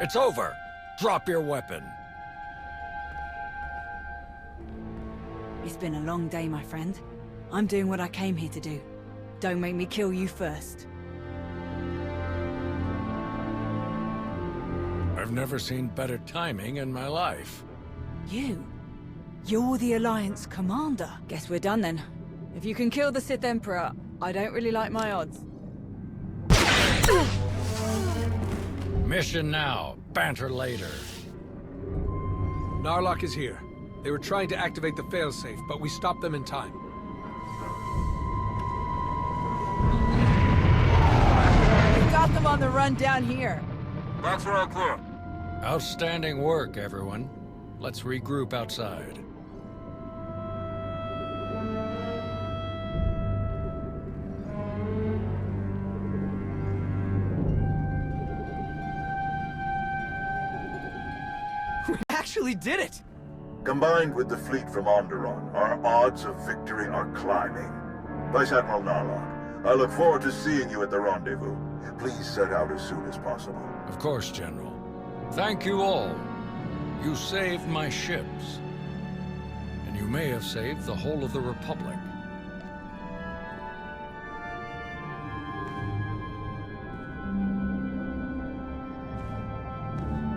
It's over. Drop your weapon. It's been a long day, my friend. I'm doing what I came here to do. Don't make me kill you first. I've never seen better timing in my life. You? You're the Alliance commander. Guess we're done then. If you can kill the Sith Emperor, I don't really like my odds. Mission now. Banter later. Narlock is here. They were trying to activate the failsafe, but we stopped them in time. We got them on the run down here. That's all clear. Outstanding work, everyone. Let's regroup outside. We actually did it! Combined with the fleet from Onderon, our odds of victory are climbing. Vice Admiral Narlock, I look forward to seeing you at the rendezvous. Please set out as soon as possible. Of course, General. Thank you all. You saved my ships. And you may have saved the whole of the Republic.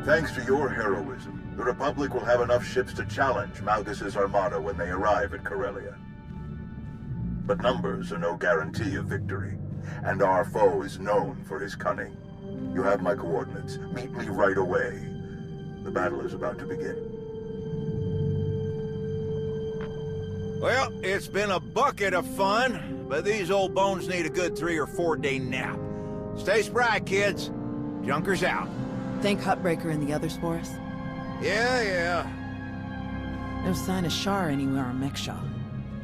Thanks to your heroism, the Republic will have enough ships to challenge Malgus' armada when they arrive at Corellia. But numbers are no guarantee of victory, and our foe is known for his cunning. You have my coordinates. Meet me right away. The battle is about to begin. Well, it's been a bucket of fun, but these old bones need a good 3 or 4 day nap. Stay spry, kids. Junker's out. Think Hutbreaker and the others for us? Yeah. No sign of Shar anywhere on Mek Sha.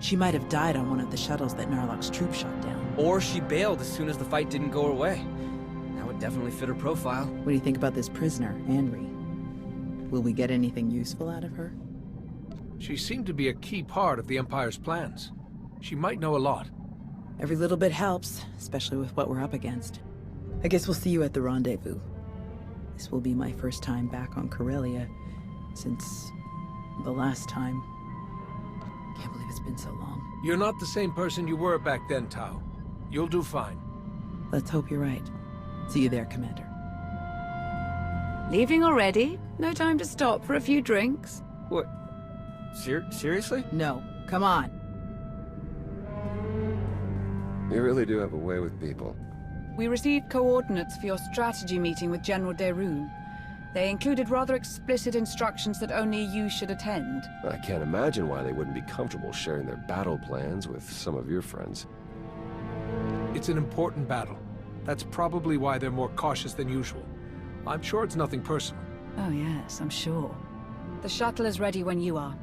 She might have died on one of the shuttles that Narlock's troop shot down. Or she bailed as soon as the fight didn't go her way. That would definitely fit her profile. What do you think about this prisoner, Anri? Will we get anything useful out of her? She seemed to be a key part of the Empire's plans. She might know a lot. Every little bit helps, especially with what we're up against. I guess we'll see you at the rendezvous. This will be my first time back on Corellia since the last time. Can't believe it's been so long. You're not the same person you were back then, Tau. You'll do fine. Let's hope you're right. See you there, Commander. Leaving already? No time to stop for a few drinks? What? Seriously? No, come on. You really do have a way with people. We received coordinates for your strategy meeting with General Derun. They included rather explicit instructions that only you should attend. I can't imagine why they wouldn't be comfortable sharing their battle plans with some of your friends. It's an important battle. That's probably why they're more cautious than usual. I'm sure it's nothing personal. Oh yes, I'm sure. The shuttle is ready when you are.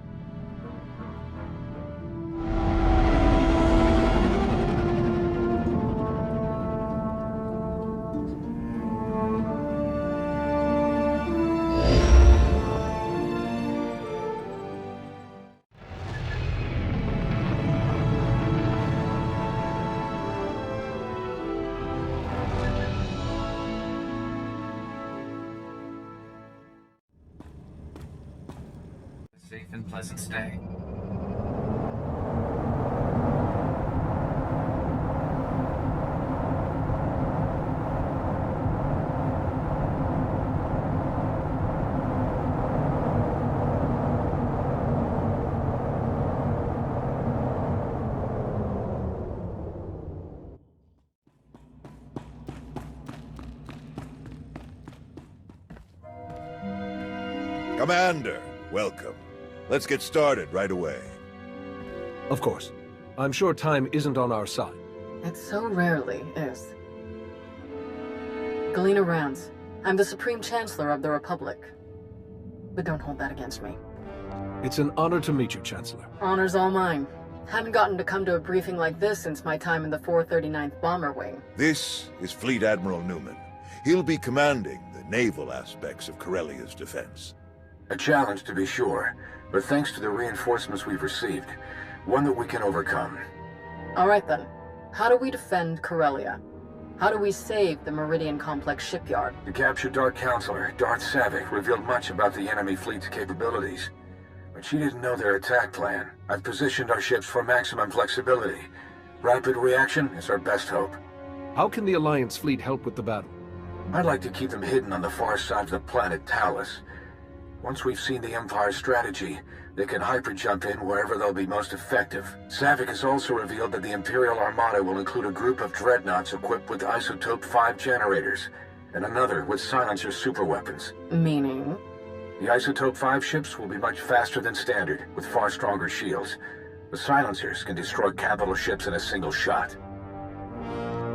Safe and pleasant stay. Commander, welcome. Let's get started right away. Of course. I'm sure time isn't on our side. It so rarely is. Galena Rance. I'm the Supreme Chancellor of the Republic. But don't hold that against me. It's an honor to meet you, Chancellor. Honor's all mine. Hadn't gotten to come to a briefing like this since my time in the 439th Bomber Wing. This is Fleet Admiral Newman. He'll be commanding the naval aspects of Corellia's defense. A challenge, to be sure, but thanks to the reinforcements we've received, one that we can overcome. All right then. How do we defend Corellia? How do we save the Meridian Complex shipyard? The captured Dark Counselor, Darth Savick, revealed much about the enemy fleet's capabilities. But she didn't know their attack plan. I've positioned our ships for maximum flexibility. Rapid reaction is our best hope. How can the Alliance fleet help with the battle? I'd like to keep them hidden on the far side of the planet Talos. Once we've seen the Empire's strategy, they can hyper-jump in wherever they'll be most effective. Savick has also revealed that the Imperial Armada will include a group of dreadnoughts equipped with Isotope 5 generators, and another with silencer superweapons. Meaning? The Isotope 5 ships will be much faster than standard, with far stronger shields. The silencers can destroy capital ships in a single shot.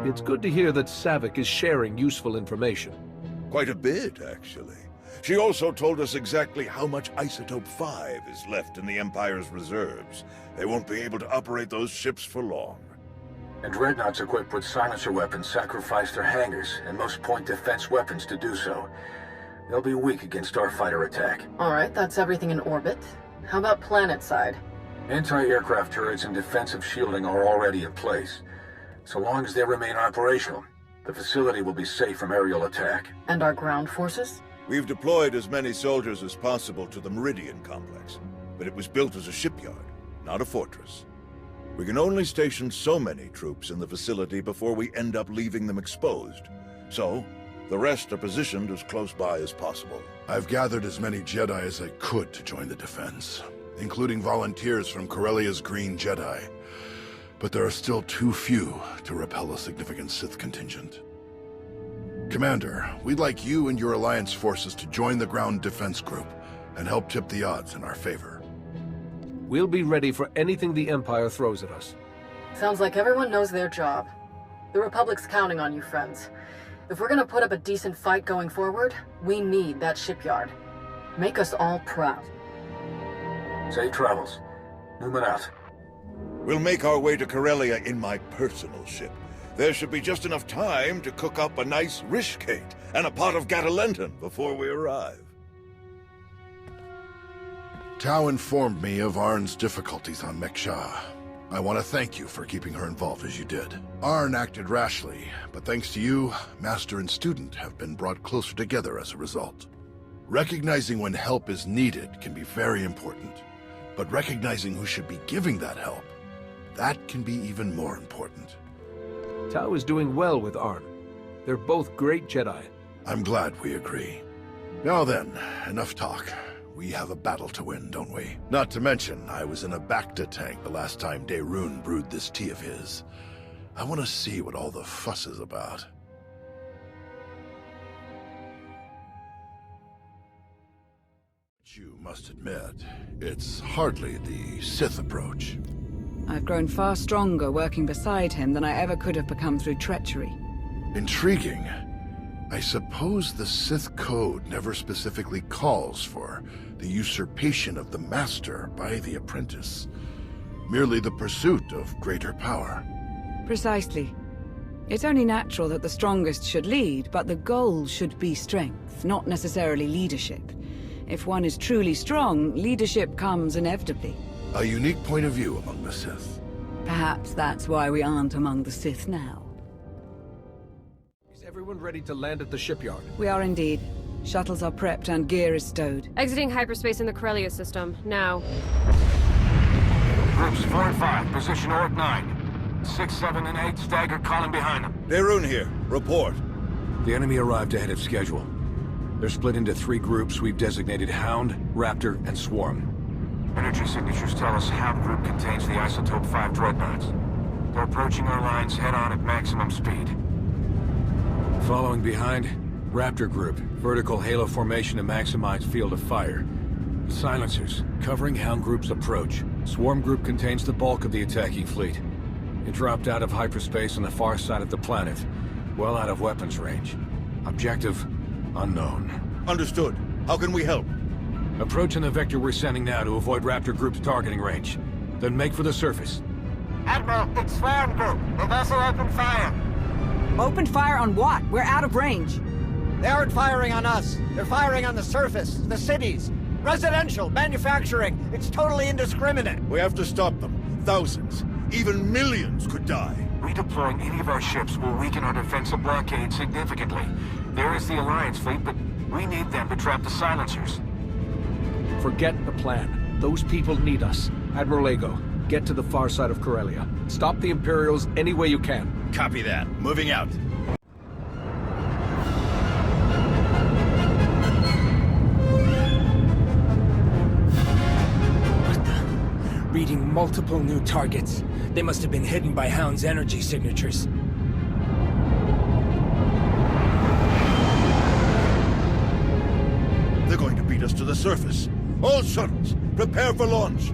It's good to hear that Savick is sharing useful information. Quite a bit, actually. She also told us exactly how much Isotope 5 is left in the Empire's reserves. They won't be able to operate those ships for long. And dreadnoughts equipped with silencer weapons sacrifice their hangars and most point defense weapons to do so. They'll be weak against starfighter attack. Alright, that's everything in orbit. How about planet side? Anti-aircraft turrets and defensive shielding are already in place. So long as they remain operational, the facility will be safe from aerial attack. And our ground forces? We've deployed as many soldiers as possible to the Meridian Complex, but it was built as a shipyard, not a fortress. We can only station so many troops in the facility before we end up leaving them exposed. So, the rest are positioned as close by as possible. I've gathered as many Jedi as I could to join the defense, including volunteers from Corellia's Green Jedi. But there are still too few to repel a significant Sith contingent. Commander, we'd like you and your Alliance forces to join the ground defense group and help tip the odds in our favor. We'll be ready for anything the Empire throws at us. Sounds like everyone knows their job. The Republic's counting on you, friends. If we're gonna put up a decent fight going forward, we need that shipyard. Make us all proud. Safe travels. Newman out. We'll make our way to Corellia in my personal ship. There should be just enough time to cook up a nice rishcate and a pot of Gatalenton before we arrive. Tau informed me of Arn's difficulties on Mek Sha. I want to thank you for keeping her involved as you did. Arn acted rashly, but thanks to you, Master and student have been brought closer together as a result. Recognizing when help is needed can be very important, but recognizing who should be giving that help, that can be even more important. Tau is doing well with Arn. They're both great Jedi. I'm glad we agree. Now then, enough talk. We have a battle to win, don't we? Not to mention, I was in a Bacta tank the last time Daerun brewed this tea of his. I want to see what all the fuss is about. You must admit, it's hardly the Sith approach. I've grown far stronger working beside him than I ever could have become through treachery. Intriguing. I suppose the Sith Code never specifically calls for the usurpation of the Master by the apprentice. Merely the pursuit of greater power. Precisely. It's only natural that the strongest should lead, but the goal should be strength, not necessarily leadership. If one is truly strong, leadership comes inevitably. A unique point of view among the Sith. Perhaps that's why we aren't among the Sith now. Is everyone ready to land at the shipyard? We are indeed. Shuttles are prepped and gear is stowed. Exiting hyperspace in the Corellia system, now. Groups 4 and 5, position Orc 9. 6, 7, and 8 staggered column behind them. Daerun here. Report. The enemy arrived ahead of schedule. They're split into 3 groups we've designated Hound, Raptor, and Swarm. Energy signatures tell us Hound Group contains the Isotope 5 dreadnoughts. They're approaching our lines head-on at maximum speed. Following behind, Raptor Group, vertical halo formation to maximize field of fire. Silencers, covering Hound Group's approach. Swarm Group contains the bulk of the attacking fleet. It dropped out of hyperspace on the far side of the planet, well out of weapons range. Objective, unknown. Understood. How can we help? Approaching the vector we're sending now to avoid Raptor Group's targeting range. Then make for the surface. Admiral, it's Swarm Group. The vessel opened fire. Opened fire on what? We're out of range. They aren't firing on us. They're firing on the surface, the cities. Residential, manufacturing. It's totally indiscriminate. We have to stop them. Thousands, even millions could die. Redeploying any of our ships will weaken our defensive blockade significantly. There is the Alliance fleet, but we need them to trap the silencers. Forget the plan. Those people need us. Admiral Ego, get to the far side of Corellia. Stop the Imperials any way you can. Copy that. Moving out. Reading multiple new targets. They must have been hidden by Hound's energy signatures. They're going to beat us to the surface. All shuttles, prepare for launch.